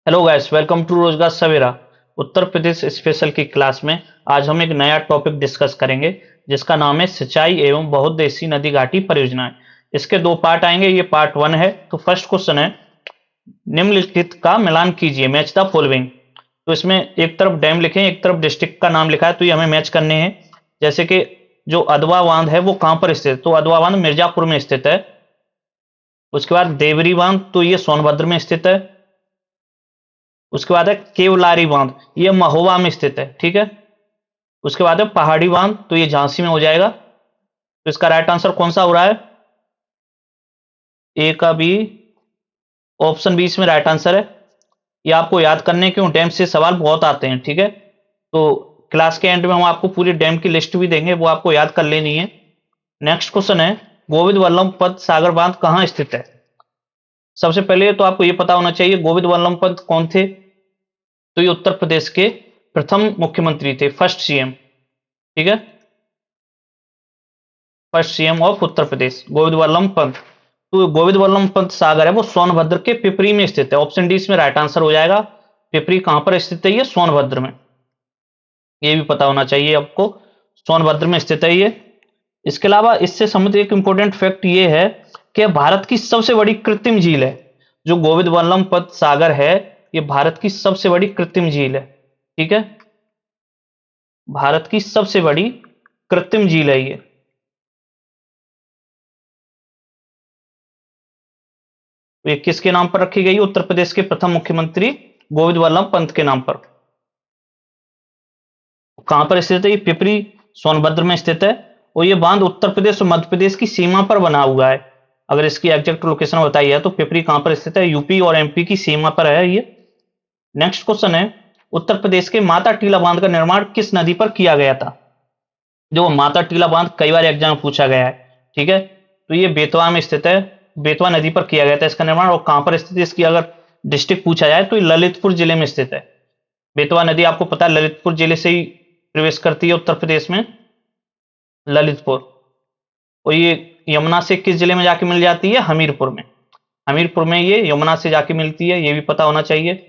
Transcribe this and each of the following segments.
Hello guys, welcome to रोजगार सवेरा। Uttar Pradesh special की class में आज हम एक नया टॉपिक डिस्कस करेंगे जिसका नाम है सिंचाई एवं बहुउद्देशीय नदी घाटी परियोजनाएं। इसके दो पार्ट आएंगे। ये पार्ट वन है। तो फर्स्ट क्वेश्चन है, निम्नलिखित का मिलान कीजिए, मैच द फॉलोइंग। तो इसमें एक तरफ डैम लिखे, एक तरफ डिस्ट्रिक्ट का नाम लिखा है, तो ये हमें मैच करने हैं। जैसे कि जो अधवा बांध है वो कहां पर स्थित है, तो अधवा बांध मिर्जापुर में स्थित है। उसके बाद देवरी बांध, तो ये सोनभद्र में स्थित है। उसके बाद है केवलारी बांध, ये महोबा में स्थित है। ठीक है। उसके बाद है पहाड़ी बांध, तो ये झांसी में हो जाएगा। तो इसका राइट आंसर कौन सा हो रहा है? ए का बी, ऑप्शन बी इसमें राइट आंसर है। ये आपको याद करने क्यों, डैम से सवाल बहुत आते हैं। ठीक है। तो क्लास के एंड में हम आपको पूरी डैम की लिस्ट भी देंगे, वो आपको याद कर लेनी है। नेक्स्ट क्वेश्चन है, गोविंद वल्लभ पंत सागर बांध कहां स्थित है? सबसे पहले तो आपको यह पता होना चाहिए गोविंद वल्लभ पंत कौन थे। तो ये उत्तर प्रदेश के प्रथम मुख्यमंत्री थे, फर्स्ट सीएम। ठीक है, first CM of Uttar Pradesh Govind Vallabh Pant. तो गोविंद वल्लभ पंत सागर है वो सोनभद्र के पिपरी में स्थित है। ऑप्शन डी इसमें राइट आंसर हो जाएगा। पिपरी कहां पर स्थित है? ये सोनभद्र में। ये भी पता होना चाहिए आपको, सोनभद्र में स्थित है ये। इसके अलावा इससे संबंधित एक इंपॉर्टेंट फैक्ट ये है कि भारत की सबसे बड़ी कृत्रिम झील है। जो गोविंद वल्लभ पंत सागर है, ये भारत की सबसे बड़ी कृत्रिम झील है। ठीक है, भारत की सबसे बड़ी कृत्रिम झील है ये। ये किसके नाम पर रखी गई? उत्तर प्रदेश के प्रथम मुख्यमंत्री गोविंद वल्लभ पंत के नाम पर। कहां पर स्थित है? ये पिपरी सोनभद्र में स्थित है। और ये बांध उत्तर प्रदेश और मध्य प्रदेश की सीमा पर बना हुआ है। अगर इसकी एग्जैक्ट लोकेशन बताई है तो पिपरी कहां पर स्थित है? यूपी और एमपी की सीमा पर है ये। नेक्स्ट क्वेश्चन है, उत्तर प्रदेश के माता टीला बांध का निर्माण किस नदी पर किया गया था? जो माता टीला बांध कई बार एग्जाम में पूछा गया है। ठीक है, तो ये बेतवा में स्थित है। बेतवा नदी पर किया गया था इसका निर्माण। और कहां पर स्थित है इसकी अगर डिस्ट्रिक्ट पूछा जाए तो ये ललितपुर जिले में स्थित है। बेतवा नदी आपको पता है ललितपुर जिले से ही प्रवेश करती है उत्तर प्रदेश में, ललितपुर। और ये यमुना से किस जिले में जाके मिल जाती है? हमीरपुर में। हमीरपुर में ये यमुना से जाके मिलती है, ये भी पता होना चाहिए।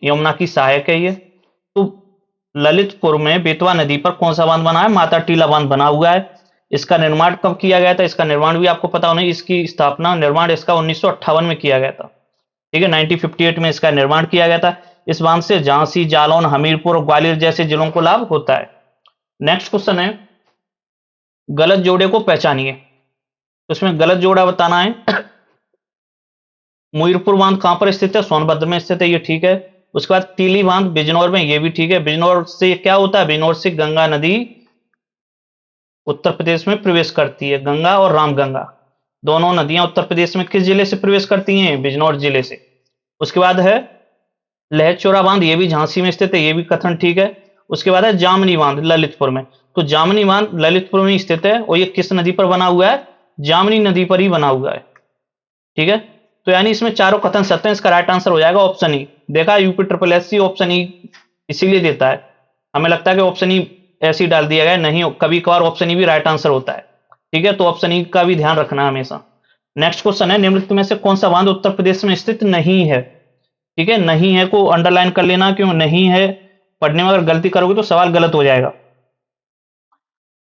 यमुना की सहायक है ये। तो ललितपुर में बेतवा नदी पर कौन सा बांध बना है? माता टीला बांध बना हुआ है। इसका निर्माण कब किया गया था? इसका निर्माण भी आपको पता होना। इसकी स्थापना, निर्माण इसका 1958 में किया गया था। ठीक है, 1958 में इसका निर्माण किया गया था। इस बांध से झांसी, जालौन, हमीरपुर और ग्वालियर जैसे जिलों को लाभ होता है। नेक्स्ट क्वेश्चन है, गलत जोड़े को पहचानिए। तो इसमें गलत जोड़ा बताना है। मुईरपुर बांध कहां पर स्थित है? सोनभद्र में स्थित है, ये ठीक है। उसके बाद तीली बांध बिजनौर में, ये भी ठीक है। बिजनौर से क्या होता है? बिजनौर से गंगा नदी उत्तर प्रदेश में प्रवेश करती है। गंगा और रामगंगा दोनों नदियां उत्तर प्रदेश में किस जिले से प्रवेश करती हैं? बिजनौर जिले से। उसके बाद है लहचौरा बांध, ये भी झांसी में स्थित है, ये भी कथन ठीक है। उसके बाद है जामनी बांध ललितपुर में। तो जामनी बांध ललितपुर में स्थित है और ये किस नदी पर बना हुआ है? जामनी नदी पर ही बना हुआ है। ठीक है, तो यानी इसमें चारों कथन सत्य हैं। इसका राइट आंसर हो जाएगा ऑप्शन ई। देखा, UP triple SC option E इसीलिए देता है। हमें लगता है कि ऑप्शन ई ऐसे ही डाल दिया गया, नहीं, कभी कभार ऑप्शन ई भी राइट आंसर होता है। ठीक है, तो ऑप्शन ई का भी ध्यान रखना हमेशा। नेक्स्ट क्वेश्चन है, निम्नलिखित में से कौन सा बांध उत्तर प्रदेश में स्थित नहीं है? ठीक है, नहीं है को अंडरलाइन कर लेना, क्यों नहीं है? पढ़ने में अगर गलती करोगे तो सवाल गलत हो जाएगा।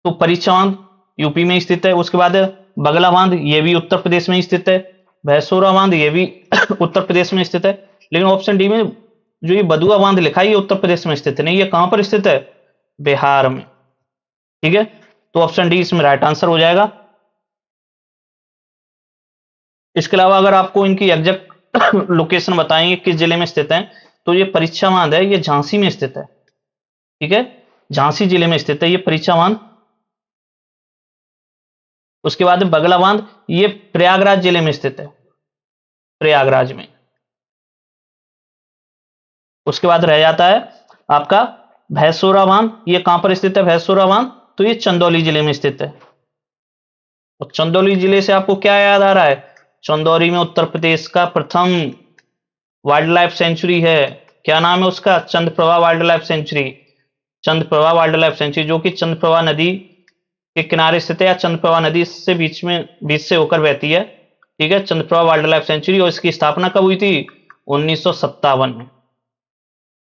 तो परीक्षा बांध यूपी में स्थित है। उसके बाद बगला बांध, ये भी उत्तर प्रदेश में स्थित है। भैंसोरा बांध, ये भी उत्तर प्रदेश में स्थित है। लेकिन ऑप्शन डी में जो ये बदुआ बांध लिखा है, ये उत्तर प्रदेश में स्थित है नहीं। ये कहां पर स्थित है? बिहार में। ठीक है, तो ऑप्शन डी इसमें राइट आंसर हो जाएगा। इसके अलावा अगर आपको इनकी एग्जैक्ट लोकेशन बताएंगे किस जिले में स्थित है, तो ये परीक्षा बांध है, ये झांसी में स्थित है। ठीक है, झांसी जिले में स्थित है ये परीक्षा बांध। उसके बाद बगला बांध, ये प्रयागराज जिले में स्थित है, प्रयागराज में। उसके बाद रह जाता है आपका भैंसोरा बांध, ये कहां पर स्थित है भैंसोरा बांध? तो ये चंदौली जिले में स्थित है। और चंदौली जिले से आपको क्या याद आ रहा है? चंदौली में उत्तर प्रदेश का प्रथम वाइल्ड लाइफ सेंचुरी है। क्या नाम है उसका? Chandraprabha wild life sanctuary. Chandraprabha wild life sanctuary, जो कि चंद्रप्रभा नदी के किनारे स्थित है, या चंद्रप्रभा नदी से बीच से होकर बहती है। ठीक है, चंद्रप्रभा वाइल्ड लाइफ सेंचुरी। और इसकी स्थापना कब हुई थी? 1957 में।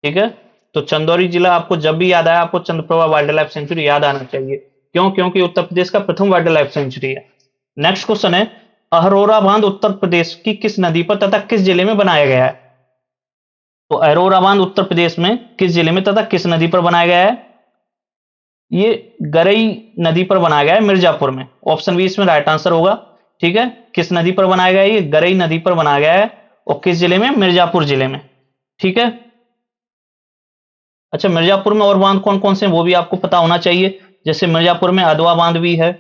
ठीक है, तो चंदौली जिला आपको जब भी याद आया, आपको चंद्रप्रभा वाइल्ड लाइफ सेंचुरी याद आना चाहिए। क्यों? क्योंकि उत्तर प्रदेश का प्रथम वाइल्ड लाइफ सेंचुरी है। नेक्स्ट क्वेश्चन है, अहरोरा बांध उत्तर प्रदेश की किस नदी पर तथा किस जिले में बनाया गया है? तो अहरोरा बांध उत्तर प्रदेश में किस जिले में तथा किस नदी पर बनाया गया है? ये गरई नदी पर बनाया गया है, मिर्जापुर में। ऑप्शन बी इसमें राइट आंसर होगा। ठीक है, किस नदी पर बनाया गया है? ये गरई नदी पर बनाया गया है, और किस जिले में? मिर्जापुर जिले में। ठीक है, अच्छा, मिर्जापुर में और बांध कौन कौन से हैं वो भी आपको पता होना चाहिए। जैसे मिर्जापुर में अदवा बांध भी है।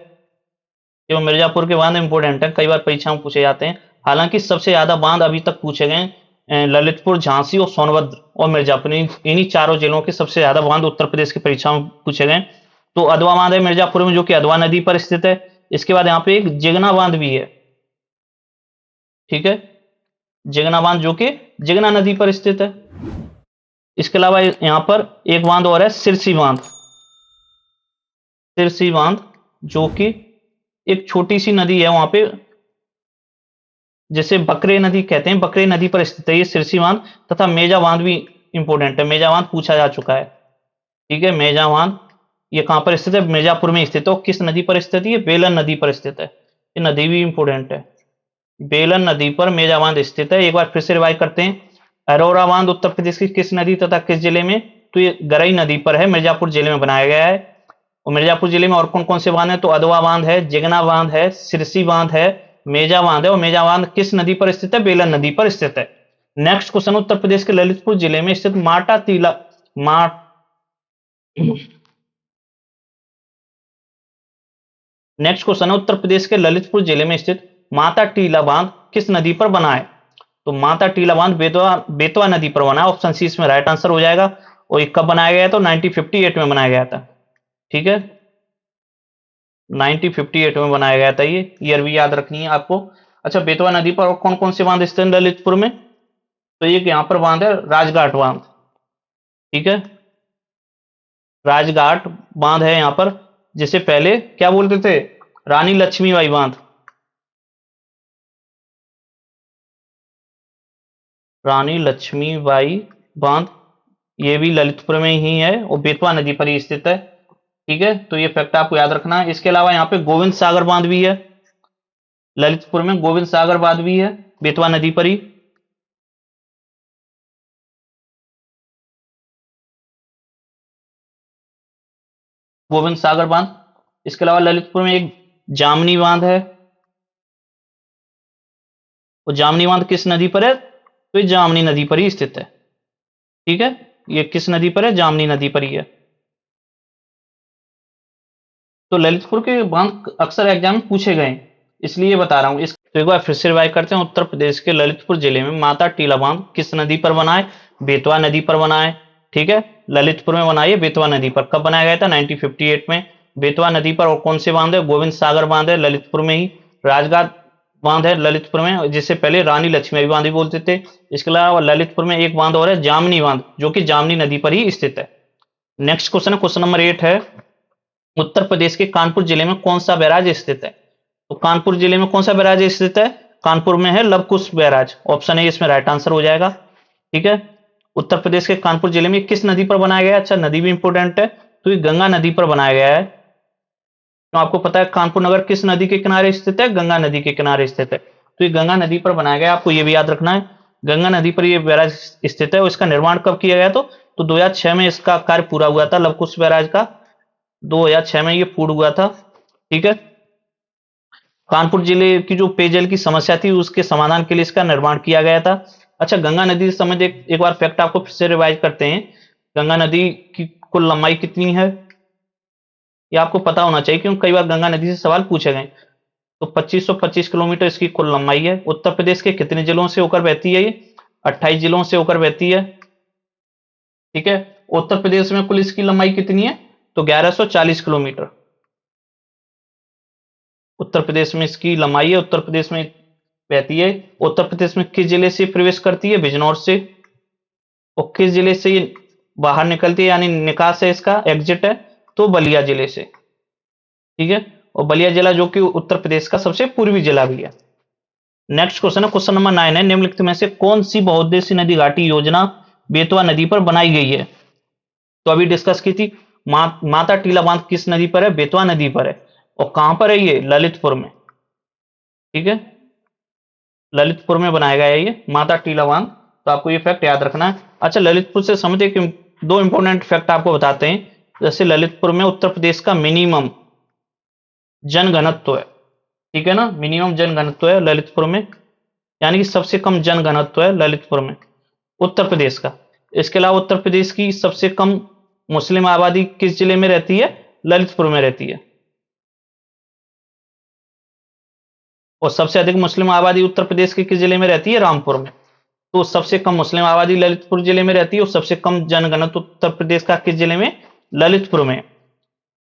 जो मिर्जापुर के बांध इंपोर्टेंट है, कई बार परीक्षा में पूछे जाते हैं। हालांकि सबसे ज्यादा बांध अभी तक पूछे गए ललितपुर, झांसी और सोनभद्र और मिर्जापुर, इन्हीं चारों जिलों के सबसे ज्यादा बांध उत्तर प्रदेश की परीक्षा में पूछे गए। तो अदवा बांध है मिर्जापुर में, जो कि अदवा नदी पर स्थित है। इसके बाद यहाँ पे एक जिगना बांध भी है। ठीक है, जिगना बांध जो कि जिगना नदी पर स्थित है। इसके अलावा यहां पर एक बांध और है, सिरसी बांध। सिरसी बांध जो कि एक छोटी सी नदी है वहां पे, जिसे बकरे नदी कहते हैं, बकरे नदी पर स्थित है ये सिरसी बांध। तथा मेजा बांध भी इंपोर्टेंट है, मेजा बांध पूछा जा चुका है। ठीक है, मेजा बांध ये कहां पर स्थित है? मिर्जापुर में स्थित है। किस नदी पर स्थित है? ये बेलन नदी पर स्थित है। ये नदी भी इंपोर्टेंट है, बेलन नदी पर मेजा बांध स्थित है। एक बार फिर से रिवाइज करते हैं, अरोरा बांध उत्तर प्रदेश की किस नदी तथा किस जिले में? तो ये गरई नदी पर है, मिर्जापुर जिले में बनाया गया है। और मिर्जापुर जिले में और कौन कौन से बांध है? तो अदवा बांध है, जिगना बांध है, सिरसी बांध है, मेजा बांध है। और मेजा बांध किस नदी पर स्थित है? बेलन नदी पर स्थित है। नेक्स्ट क्वेश्चन, उत्तर प्रदेश के ललितपुर जिले में स्थित माटा टीला नेक्स्ट क्वेश्चन है, उत्तर प्रदेश के ललितपुर जिले में स्थित माता टीला बांध किस नदी पर बना है? तो माता टीला बांध बेतवा नदी पर बना है। ऑप्शन सी इसमें राइट आंसर हो जाएगा। और ये कब बनाया गया? तो 1958 में बनाया गया था। ठीक है, 1958 में बनाया गया था। ये ईयर भी याद रखनी है आपको। अच्छा, बेतवा नदी पर और कौन कौन से बांध स्थित है ललितपुर में? तो ये यहां पर बांध है, राजघाट बांध। ठीक है, राजघाट बांध है यहां पर, जिसे पहले क्या बोलते थे? रानी लक्ष्मीबाई बांध। रानी लक्ष्मीबाई बांध ये भी ललितपुर में ही है और बेतवा नदी पर ही स्थित है। ठीक है, तो ये फैक्ट आपको याद रखना है। इसके अलावा यहाँ पे गोविंद सागर बांध भी है, ललितपुर में गोविंद सागर बांध भी है, बेतवा नदी पर ही। गोविंद सागर बांध। इसके अलावा ललितपुर में एक जामनी बांध है, और जामनी बांध किस नदी पर है? तो ये जामनी नदी पर ही स्थित है। ठीक है, ये किस नदी पर है? जामनी नदी पर ही है। तो ललितपुर के बांध अक्सर एग्जाम में पूछे गए, इसलिए बता रहा हूं। इस तो एक बार फिर से रिवाइज करते हैं, उत्तर प्रदेश के ललितपुर जिले में माता टीला बांध किस नदी पर बना है? बेतवा नदी पर बना है। ठीक है, ललितपुर में बना है बेतवा नदी पर। कब बनाया गया था? 1958 में। बेतवा नदी पर और कौन से बांध है? गोविंद सागर बांध है ललितपुर में ही, राजघाट बांध है ललितपुर में, जिसे पहले रानी लक्ष्मीबाई बांध भी बोलते थे। इसके अलावा ललितपुर में एक बांध और है, जामनी बांध, जो कि जामनी नदी पर ही स्थित है। नेक्स्ट क्वेश्चन है, क्वेश्चन नंबर 8 है, उत्तर प्रदेश के कानपुर जिले में कौन सा बैराज स्थित है? तो कानपुर जिले में कौन सा बैराज स्थित है? कानपुर में है लवकुश बैराज। ऑप्शन ए इसमें राइट आंसर हो जाएगा। ठीक है, उत्तर प्रदेश के कानपुर जिले में किस नदी पर बनाया गया है? अच्छा, नदी भी इंपोर्टेंट है, तो ये गंगा नदी पर बनाया गया है। तो आपको पता है कानपुर नगर किस नदी के किनारे स्थित है? गंगा नदी के किनारे स्थित है, तो ये गंगा नदी पर बनाया गया। आपको ये भी याद रखना है, गंगा नदी पर यह बैराज स्थित है। और इसका निर्माण कब किया गया? तो 2006 में इसका कार्य पूरा हुआ था, लवकुश बैराज का 2006 में ये पूर्ण हुआ था। ठीक है, कानपुर जिले की जो पेयजल की समस्या थी उसके समाधान के लिए इसका निर्माण किया गया था। अच्छा, गंगा नदी से संबंधित एक बार फैक्ट आपको फिर से रिवाइज करते हैं। गंगा नदी की कुल लंबाई कितनी है? ये आपको पता होना चाहिए, क्योंकि कई बार गंगा नदी से सवाल पूछे गए। तो 2525 किलोमीटर इसकी कुल लंबाई है। उत्तर प्रदेश के कितने जिलों से होकर बहती है? ये 28 जिलों से होकर बहती है। ठीक है, उत्तर प्रदेश में कुल इसकी लंबाई कितनी है? तो 1140 किलोमीटर उत्तर प्रदेश में इसकी लंबाई है। उत्तर प्रदेश में बहती है। उत्तर प्रदेश में किस जिले से प्रवेश करती है? बिजनौर से। और किस जिले से ये बाहर निकलती है, यानी निकास है इसका, एग्जिट है? तो बलिया जिले से। ठीक है, और बलिया जिला जो कि उत्तर प्रदेश का सबसे पूर्वी जिला भी है। नेक्स्ट क्वेश्चन है, क्वेश्चन नंबर 9 है, निम्नलिखित में से कौन सी बहुउद्देशीय नदी घाटी योजना बेतवा नदी पर बनाई गई है? तो अभी डिस्कस की थी, माता टीला बांध किस नदी पर है? बेतवा नदी पर है। और कहां पर है ये? ललितपुर में। ठीक है, ललितपुर में बनाया गया है ये माता टीला बांध। तो आपको ये फैक्ट याद रखना है। अच्छा, ललितपुर से समझे कि दो इंपॉर्टेंट फैक्ट आपको बताते हैं। जैसे ललितपुर में उत्तर प्रदेश का मिनिमम जनघनत्व है। ठीक है ना, मिनिमम जनघनत्व है ललितपुर में, यानी कि सबसे कम जनघनत्व है ललितपुर में उत्तर प्रदेश का। इसके अलावा उत्तर प्रदेश की सबसे कम मुस्लिम आबादी किस जिले में रहती है? ललितपुर में रहती है। और सबसे अधिक मुस्लिम आबादी उत्तर प्रदेश के किस जिले में रहती है? रामपुर में। तो सबसे कम मुस्लिम आबादी ललितपुर जिले में रहती है और सबसे कम जनघनत्व उत्तर प्रदेश का किस जिले में? ललितपुर में।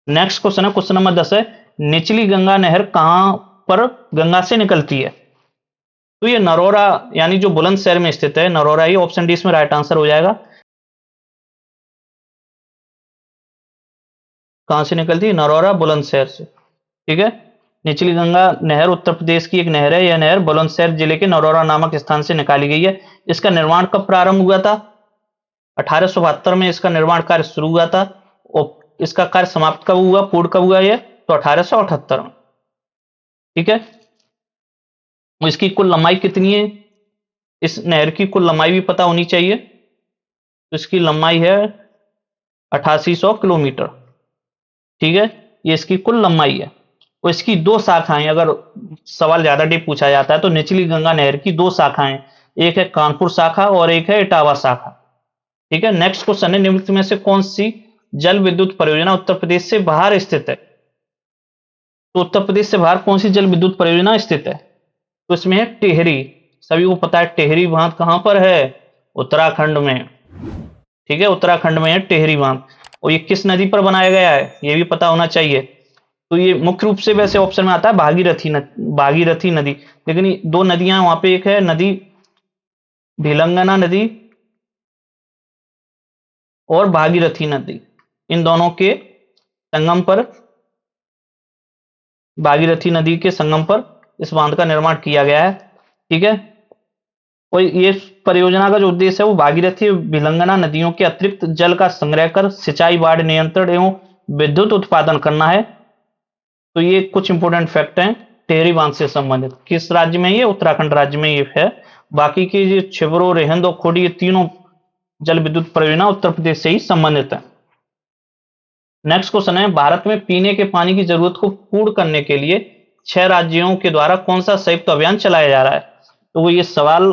नेक्स्ट क्वेश्चन है, क्वेश्चन नंबर 10 है, निचली गंगा नहर कहां पर गंगा से निकलती है? तो ये नरोरा यानी जो बुलंदशहर में स्थित है, नरोरा, ये ऑप्शन डी इसमें राइट आंसर हो जाएगा। कहां से निकलती है? नरोरा, बुलंदशहर से। ठीक है, निचली गंगा नहर उत्तर प्रदेश की एक नहर है। यह नहर बुलंदशहर जिले के नरोरा नामक स्थान से निकाली गई है। इसका निर्माण कब प्रारंभ हुआ था? 1872 में इसका निर्माण कार्य शुरू हुआ था। और इसका कार्य समाप्त कब हुआ, पूर्ण कब हुआ? ये तो 1878 में। ठीक है, इसकी कुल लंबाई कितनी है? इस नहर की कुल लंबाई भी पता होनी चाहिए। तो इसकी लंबाई है 8800 किलोमीटर। ठीक है, ये इसकी कुल लंबाई है। और इसकी दो शाखाएं, अगर सवाल ज्यादा डीप पूछा जाता है तो निचली गंगा नहर की दो शाखाएं, एक है कानपुर शाखा और एक है इटावा शाखा। ठीक है, नेक्स्ट क्वेश्चन है, निम्नलिखित में से कौन सी जल विद्युत परियोजना उत्तर प्रदेश से बाहर स्थित है? तो उत्तर प्रदेश से बाहर कौन सी जल विद्युत परियोजना स्थित है? तो इसमें है टेहरी। सभी को पता है टेहरी बांध कहां पर है? उत्तराखंड में। ठीक है, उत्तराखंड में है टेहरी बांध। और ये किस नदी पर बनाया गया है? ये भी पता होना चाहिए। तो ये मुख्य रूप से वैसे ऑप्शन में आता है भागीरथी नदी। लेकिन ये दो नदियां वहां पे, एक है नदी भिलंगना नदी और भागीरथी नदी, इन दोनों के संगम पर, भागीरथी नदी के संगम पर इस बांध का निर्माण किया गया है। ठीक है, और ये परियोजना का जो उद्देश्य है वो भागीरथी और भिलंगना नदियों के अतिरिक्त जल का संग्रह कर सिंचाई, बाढ़ नियंत्रण एवं विद्युत उत्पादन करना है। तो ये कुछ इंपोर्टेंट फैक्ट हैं टेहरी बांध से संबंधित। किस राज्य में? ये उत्तराखंड राज्य में ये है। बाकी की जो छिबरो, रेहंद और खोड़ी, ये तीनों जल विद्युत परियोजना उत्तर प्रदेश से ही संबंधित है। नेक्स्ट क्वेश्चन है, भारत में पीने के पानी की जरूरत को पूर्ण करने के लिए 6 राज्यों के द्वारा कौन सा संयुक्त अभियान चलाया जा रहा है? तो ये सवाल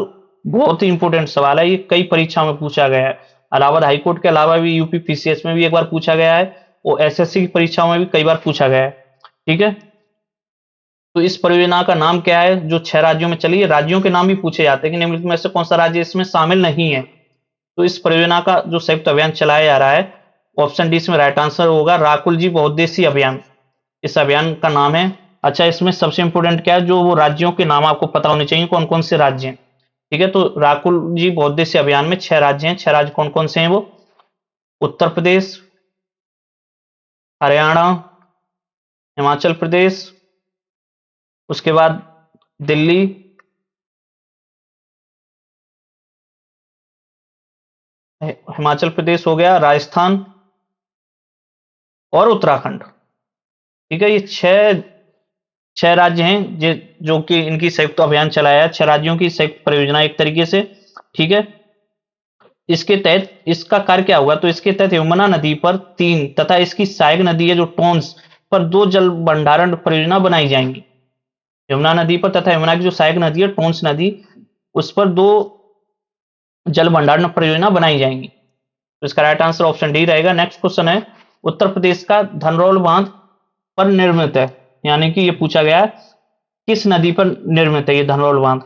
बहुत ही इंपोर्टेंट सवाल है। ये कई परीक्षाओं में पूछा गया है। इलाहाबाद हाईकोर्ट के अलावा भी यूपी पीसीएस में भी एक बार पूछा गया है और एसएससी की परीक्षाओं में भी कई बार पूछा गया है। ठीक है, तो इस परियोजना का नाम क्या है जो 6 राज्यों में चली है? राज्यों के नाम भी पूछे जाते हैं कि निम्नलिखित में से कौन सा राज्य इसमें शामिल नहीं है। तो इस परियोजना का जो संयुक्त अभियान चलाया जा रहा है, ऑप्शन डी इसमें राइट आंसर होगा, राकुल जी बहुउद्देशीय अभियान इस अभियान का नाम है। अच्छा, इसमें सबसे इंपोर्टेंट क्या है, जो वो राज्यों के नाम आपको पता होने चाहिए, कौन कौन से राज्य हैं। ठीक है, तो राकुल जी बहुउद्देशीय अभियान में 6 राज्य हैं। 6 राज्य कौन कौन से हैं? वो उत्तर प्रदेश, हरियाणा, हिमाचल प्रदेश, उसके बाद दिल्ली, हिमाचल प्रदेश हो गया, राजस्थान और उत्तराखंड। ठीक है, ये छह राज्य हैं जो कि इनकी संयुक्त अभियान चलाया है। 6 राज्यों की संयुक्त परियोजना एक तरीके से। ठीक है, इसके तहत इसका कार्य क्या हुआ? तो इसके तहत यमुना नदी पर 3 तथा इसकी सहायक नदी है जो टोंस पर 2 जल भंडारण परियोजना बनाई जाएंगी। यमुना नदी पर तथा यमुना की जो सहायक नदी है टोंस नदी, उस पर 2 जल भंडारण परियोजना बनाई जाएंगी। तो इसका राइट आंसर ऑप्शन डी रहेगा। नेक्स्ट क्वेश्चन है, उत्तर प्रदेश का धनरौल बांध पर निर्मित है, यानी कि ये पूछा गया किस नदी पर निर्मित है ये धनरौल बांध?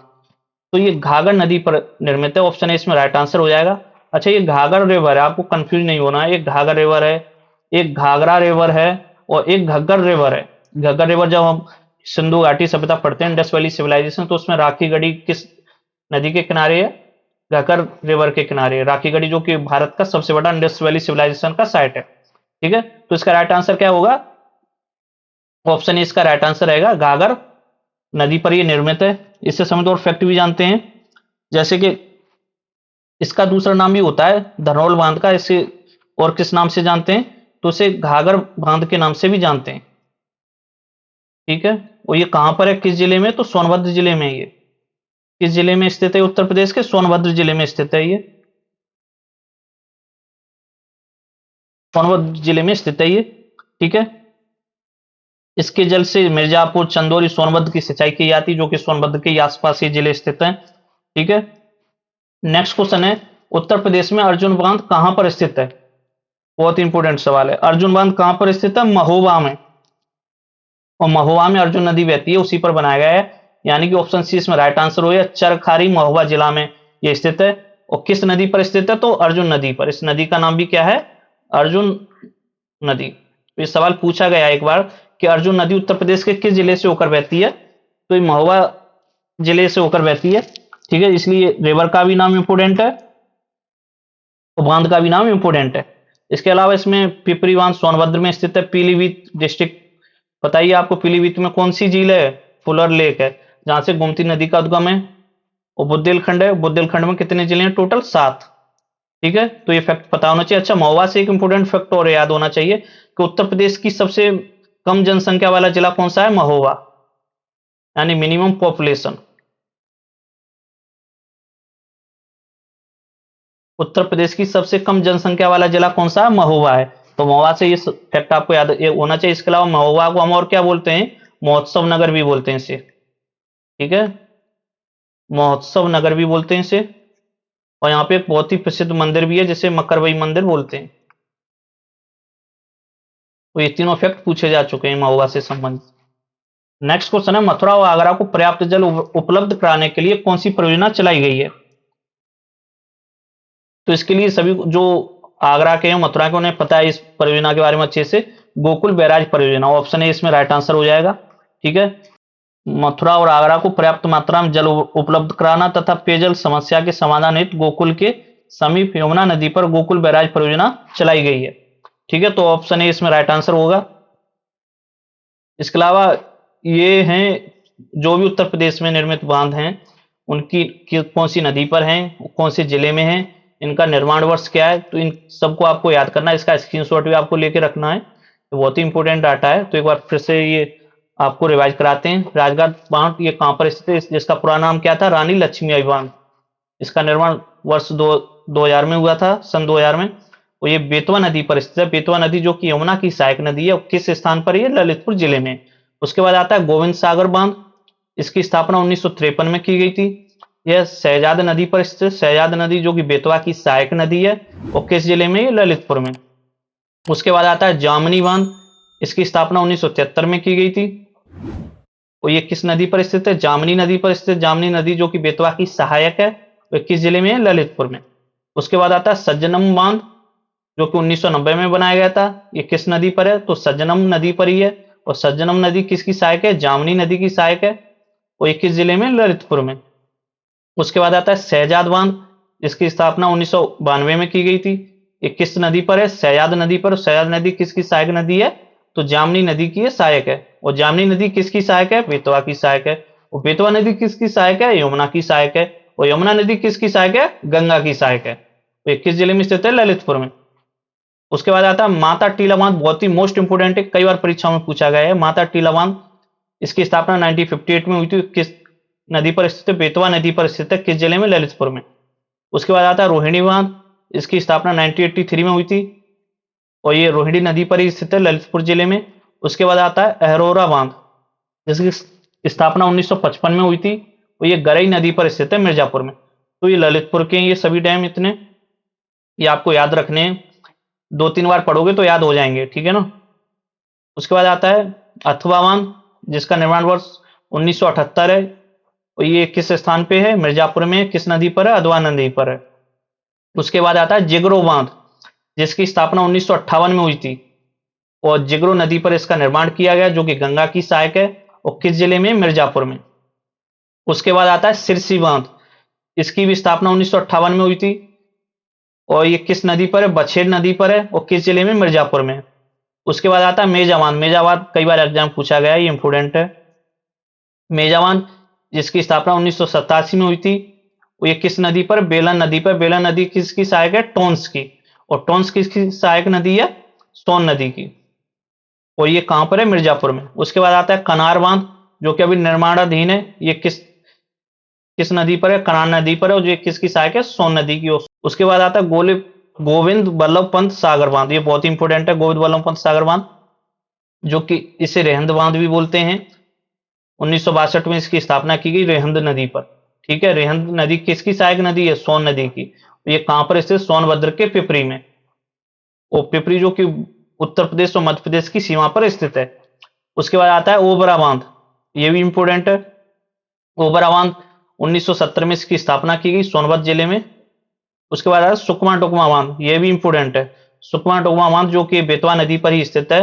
तो ये घाघर नदी पर निर्मित है। ऑप्शन ए इसमें राइट आंसर हो जाएगा। अच्छा, ये घाघर रिवर है, आपको कंफ्यूज नहीं होना है। एक घाघर रिवर है, एक घाघरा रिवर है और एक घग्गर रिवर है। घग्गर रिवर जब हम सिंधु घाटी सभ्यता पढ़ते हैं, इंडस वैली सिविलाइजेशन, तो उसमें राखी गढ़ी किस नदी के किनारे है? घग्गर रिवर के किनारे। राखी गढ़ी जो कि भारत का सबसे बड़ा इंडस वैली सिविलाइजेशन का साइट है। ठीक है, तो इसका राइट आंसर क्या होगा? ऑप्शन ए इसका राइट आंसर रहेगा, घाघर नदी पर ये निर्मित है। इससे संबंधित और फैक्ट भी जानते हैं, जैसे कि इसका दूसरा नाम भी होता है धनौल बांध का। इसे और किस नाम से जानते हैं, तो इसे घाघर बांध के नाम से भी जानते हैं। ठीक है, और ये कहां पर है, किस जिले में, तो सोनभद्र जिले में। ये किस जिले में स्थित है, उत्तर प्रदेश के सोनभद्र जिले में स्थित है। ये सोनभद्र जिले में स्थित है ये। ठीक है, इसके जल से मिर्जापुर, चंदौली, सोनभद्र की सिंचाई की जाती है, जो कि सोनभद्र के आसपास ये जिले स्थित हैं। ठीक है, नेक्स्ट क्वेश्चन है, उत्तर प्रदेश में अर्जुन बांध कहां पर स्थित है। बहुत इंपॉर्टेंट सवाल है। अर्जुन बांध कहां पर स्थित है, महोबा में। और महोबा में अर्जुन नदी बहती है, उसी पर बनाया गया है। यानी कि ऑप्शन सी इसमें राइट आंसर हो, चरखारी महोबा जिला में यह स्थित है। और किस नदी पर स्थित है, तो अर्जुन नदी पर। इस नदी का नाम भी क्या है, अर्जुन नदी। तो ये सवाल पूछा गया एक बार कि अर्जुन नदी उत्तर प्रदेश के किस जिले से होकर बहती है, तो ये महोबा जिले से होकर बहती है। ठीक है, इसलिए रिवर का भी नाम इंपोर्टेंट है और बांध का भी नाम इंपोर्टेंट है। इसके अलावा इसमें पिपरी बांध सोनभद्र में स्थित है। पीलीभीत डिस्ट्रिक्ट, बताइए आपको पीलीभीत में कौन सी झील है, फुलर लेक है, जहां से गोमती नदी का उद्गम है। और बुंदेलखंड है, बुंदेलखंड में कितने जिले हैं, टोटल 7। ठीक है, तो ये फैक्ट पता होना चाहिए। अच्छा, महोबा से एक इंपोर्टेंट फैक्ट और याद होना चाहिए कि उत्तर प्रदेश की सबसे कम जनसंख्या वाला जिला कौन सा है, महोबा, यानी मिनिमम पॉपुलेशन। उत्तर प्रदेश की सबसे कम जनसंख्या वाला जिला कौन सा है, महोबा है। तो महोबा से ये फैक्ट आपको याद होना चाहिए। इसके अलावा महोबा को हम और क्या बोलते हैं, महोत्सव नगर भी बोलते हैं इसे। ठीक है, महोत्सव नगर भी बोलते हैं इसे। और यहाँ पे एक बहुत ही प्रसिद्ध मंदिर भी है जिसे मकरवई मंदिर बोलते हैं। तो ये तीनों फैक्ट पूछे जा चुके हैं महोबा से संबंधित। नेक्स्ट क्वेश्चन है, मथुरा और आगरा को पर्याप्त जल उपलब्ध कराने के लिए कौन सी परियोजना चलाई गई है। तो इसके लिए सभी जो आगरा के हैं, मथुरा के, उन्हें पता है इस परियोजना के बारे में अच्छे से। गोकुल बैराज परियोजना, ऑप्शन ए इसमें राइट आंसर हो जाएगा। ठीक है, मथुरा और आगरा को पर्याप्त मात्रा में जल उपलब्ध कराना तथा पेयजल समस्या के समाधान हेतु गोकुल के समीप यमुना नदी पर गोकुल बैराज परियोजना चलाई गई है। ठीक है, तो ऑप्शन ए इसमें राइट आंसर होगा। इसके अलावा ये हैं जो भी उत्तर प्रदेश में निर्मित बांध हैं, उनकी कौन सी नदी पर हैं, कौन से जिले में हैं, इनका निर्माण वर्ष क्या है, तो इन सबको आपको याद करना है। इसका स्क्रीनशॉट भी आपको लेके रखना है, तो बहुत ही इंपॉर्टेंट डाटा है। तो एक बार फिर से ये आपको रिवाइज कराते हैं। राजघाट बांध ये कहां पर स्थित है, जिसका पूरा नाम क्या था, रानी लक्ष्मीबाई बांध। इसका निर्माण वर्ष 2000 में हुआ था, सन 2000 में। और ये बेतवा नदी पर स्थित है। बेतवा नदी जो कि यमुना की सहायक नदी है, किस स्थान पर, ये ललितपुर जिले में। उसके बाद आता है गोविंद सागर बांध। इसकी स्थापना 1953 में की गई थी। यह शहजाद नदी पर स्थित, शहजाद नदी जो कि बेतवा की सहायक नदी है, और किस जिले में, ललितपुर में। उसके बाद आता है जामनी बांध। इसकी स्थापना 1973 में की गई थी। और ये किस नदी पर स्थित है, जामनी नदी पर स्थित। जामनी नदी जो कि बेतवा की सहायक है, वह किस जिले में है, ललितपुर में। उसके बाद आता है सज्जनम बांध, जो कि 1990 में बनाया गया था। ये किस नदी पर है, तो सज्जनम नदी पर ही है। और सज्जनम नदी किसकी सहायक है, जामनी नदी की सहायक है। और ये किस जिले में, ललितपुर में। उसके बाद आता है शहजाद बांध। इसकी स्थापना 1992 में की गई थी। ये किस नदी पर है, शहजाद नदी पर। शहजाद नदी किसकी सहायक नदी है, तो जामनी नदी की सहायक है। और जामनी नदी किसकी सहायक है, बेतवा की सहायक है। और बेतवा नदी किसकी सहायक है, यमुना की सहायक है। और यमुना नदी किसकी सहायक है, गंगा की सहायक है। तो ये किस जिले में स्थित है, ललितपुर में। उसके बाद आता है माता टीला बांध, बहुत ही मोस्ट इंपोर्टेंट है, कई बार परीक्षाओं में पूछा गया है। माता टीला बांध, इसकी स्थापना 1958 में हुई थी। किस नदी पर स्थित है, बेतवा नदी पर स्थित है। किस जिले में, ललितपुर में। उसके बाद आता है रोहिणी बांध। इसकी स्थापना 1983 में हुई थी, और ये रोहिणी नदी पर ही स्थित है, ललितपुर जिले में। उसके बाद आता है अहरोरा बांध, जिसकी स्थापना 1955 में हुई थी, और ये गरई नदी पर स्थित है, मिर्जापुर में। तो ये ललितपुर के ये सभी डैम इतने, ये आपको याद रखने हैं। 2-3 बार पढ़ोगे तो याद हो जाएंगे, ठीक है ना। उसके बाद आता है अथवा बांध, जिसका निर्माण वर्ष 1978 है। और ये किस स्थान पे है, मिर्जापुर में। किस नदी पर है, अधवा नदी पर है। उसके बाद आता है जिगरो बांध, जिसकी स्थापना 1958 में हुई थी, और जिगरो नदी पर इसका निर्माण किया गया, जो कि गंगा की सहायक है। और किस जिले में, मिर्जापुर में। उसके बाद आता है सिरसी बांध। इसकी भी स्थापना 1958 में हुई थी, और ये किस नदी पर है, बछेर नदी पर है। और किस जिले में, मिर्जापुर में। उसके बाद आता है मेजा बांध। मेजा बांध कई बार एग्जाम पूछा गया है, ये इंपोर्टेंट है। मेजावान जिसकी स्थापना 1987 में हुई थी, वो ये किस नदी पर? बेलन नदी पर। बेलन नदी किसकी सहायक है? टोन्स की। और टोन्स किसकी सहायक नदी है? सोन नदी की। और ये कहां पर है? मिर्जापुर में। उसके बाद आता है कनार बांध, जो कि अभी निर्माणाधीन है। ये किस किस नदी पर है? कनार नदी पर है। और ये किसकी सहायक है? सोन नदी की। उसके बाद आता है गोविंद बल्लभ पंत सागर बांध। ये बहुत इंपॉर्टेंट है, गोविंद बल्लभ पंत सागर बांध, जो कि इसे रेहंद बांध भी बोलते हैं। 1962 में इसकी स्थापना की गई रेहंद नदी पर। ठीक है, रेहंद नदी किसकी सहायक नदी है? सोन नदी की। ये कहां पर स्थित? सोनभद्र के पिपरी में। वो पिपरी जो कि उत्तर प्रदेश और मध्य प्रदेश की सीमा पर स्थित है। उसके बाद आता है ओबरा बांध, ये भी इंपोर्टेंट है। ओबरा बांध 1970 में इसकी स्थापना की गई सोनभद्र जिले में। उसके बाद आता है सुकमा टुकमा बांध, ये भी इंपोर्टेंट है। सुकमा टुकमा बांध जो कि बेतवा नदी पर ही स्थित है,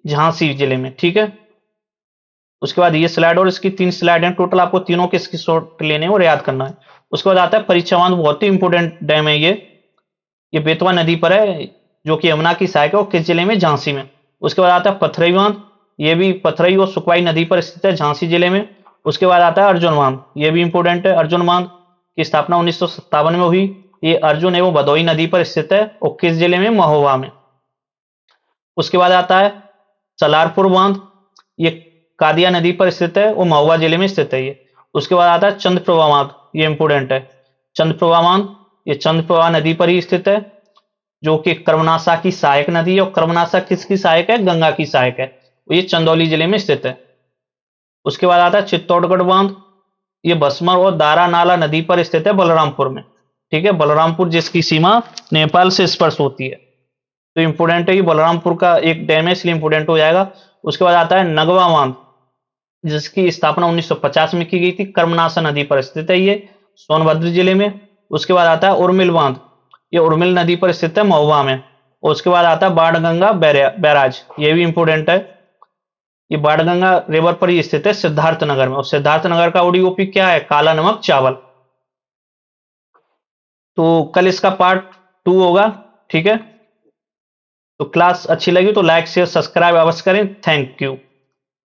झांसी जिले में। ठीक है, उसके बाद ये स्लाइड और इसकी 3 स्लाइड हैं टोटल, आपको तीनों के स्क्रीनशॉट लेने और याद करना है। उसके बाद आता है परीक्षा बांध, बहुत ही इंपोर्टेंट डैम है ये बेतवा नदी पर है, जो कि यमुना की सहायक है, और किस जिले में? झांसी में। उसके बाद आता है पथरई बांध, ये भी पथरई और सुकवाई नदी पर स्थित है, झांसी जिले में। उसके बाद आता है अर्जुन बांध, ये भी इंपोर्टेंट है। अर्जुन बांध की स्थापना 1957 में हुई। ये अर्जुन एवं भदोई नदी पर स्थित है, और किस जिले में? महोबा में। उसके बाद आता है सलारपुर बांध, ये कादिया नदी पर स्थित है और महोबा जिले में स्थित है ये। उसके बाद आता है चंद्रप्रभा बांध, ये इंपोर्टेंट है। चंद्रप्रभा बांध ये चंद्रप्रभा नदी पर ही स्थित है, जो कि कर्मनाशा की सहायक नदी है। और कर्मनाशा किसकी सहायक है? गंगा की सहायक है। ये चंदौली जिले में स्थित है। उसके बाद आता है चित्तौड़गढ़ बांध, ये भस्मर और दारा नाला नदी पर स्थित है, बलरामपुर में। ठीक है, बलरामपुर जिसकी सीमा नेपाल से स्पर्श होती है, तो इंपोर्टेंट है। ये बलरामपुर का एक डैम है, इसलिए इंपोर्टेंट हो जाएगा। उसके बाद आता है नगवा बांध, जिसकी स्थापना 1950 में की गई थी, कर्मनाशा नदी पर स्थित है, ये सोनभद्र जिले में। उसके बाद आता है उर्मिल बांध, ये उर्मिल नदी पर स्थित है, महोबा में। और उसके बाद आता है बाणगंगा बैराज, ये भी इंपोर्टेंट है। ये बाणगंगा रिवर पर ही स्थित है, सिद्धार्थनगर में। और सिद्धार्थनगर का ओडीओपी क्या है? काला नमक चावल। तो कल इसका पार्ट 2 होगा। ठीक है, तो क्लास अच्छी लगी तो लाइक शेयर सब्सक्राइब अवश्य करें। Thank you.